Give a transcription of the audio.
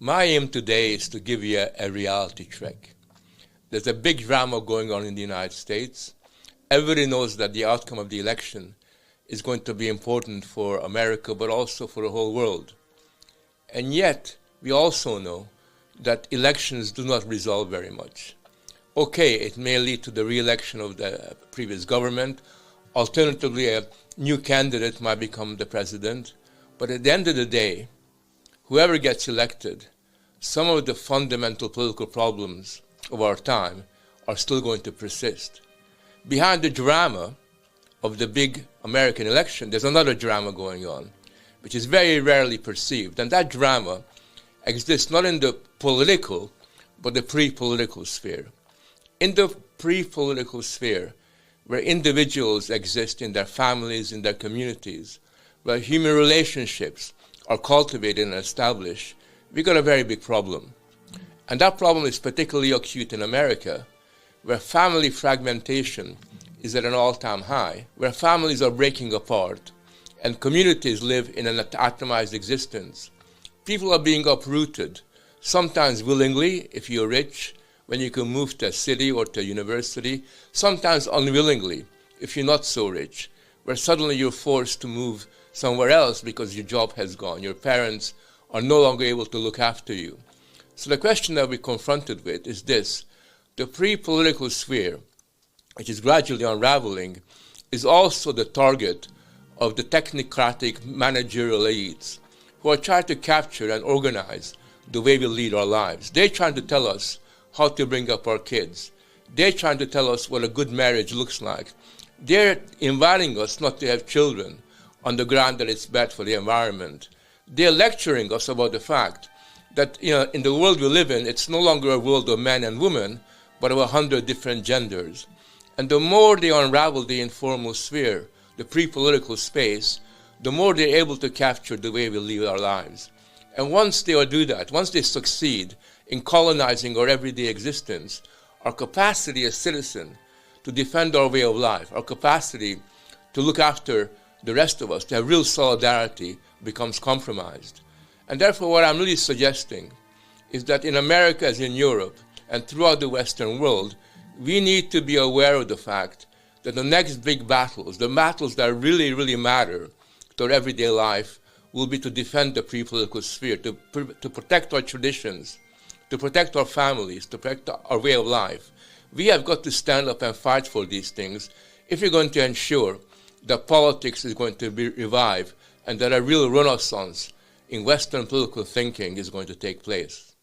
My aim today is to give you a reality check. There's a big drama going on in the United States. Everybody knows that the outcome of the election is going to be important for America, but also for the whole world. And yet, we also know that elections do not resolve very much. Okay, it may lead to the re-election of the previous government. Alternatively, a new candidate might become the president. But at the end of the day, whoever gets elected, some of the fundamental political problems of our time are still going to persist. Behind the drama of the big American election, there's another drama going on, which is very rarely perceived. And that drama exists not in the political, but the pre-political sphere. In the pre-political sphere, where individuals exist in their families, in their communities, where human relationships are cultivated and established, we've got a very big problem. And that problem is particularly acute in America, where family fragmentation is at an all-time high, where families are breaking apart and communities live in an atomized existence. People are being uprooted, sometimes willingly, if you're rich, when you can move to a city or to a university, sometimes unwillingly, if you're not so rich, where suddenly you're forced to move somewhere else because your job has gone, your parents are no longer able to look after you. So the question that we're confronted with is this: the pre-political sphere, which is gradually unraveling, is also the target of the technocratic managerial elites who are trying to capture and organize the way we lead our lives. They're trying to tell us how to bring up our kids. They're trying to tell us what a good marriage looks like. They're inviting us not to have children on the ground that it's bad for the environment. They're lecturing us about the fact that in the world we live in, it's no longer a world of man and woman, but of 100 different genders. And the more they unravel the informal sphere, the pre-political space, the more they're able to capture the way we live our lives. And once they do that, once they succeed in colonizing our everyday existence, our capacity as citizens to defend our way of life, our capacity to look after the rest of us, to have real solidarity, becomes compromised. And therefore what I'm really suggesting is that in America as in Europe and throughout the Western world, we need to be aware of the fact that the next big battles, the battles that really, really matter to our everyday life, will be to defend the pre-political sphere, to protect our traditions, to protect our families, to protect our way of life. We have got to stand up and fight for these things if we're going to ensure that politics is going to be revived and that a real renaissance in Western political thinking is going to take place.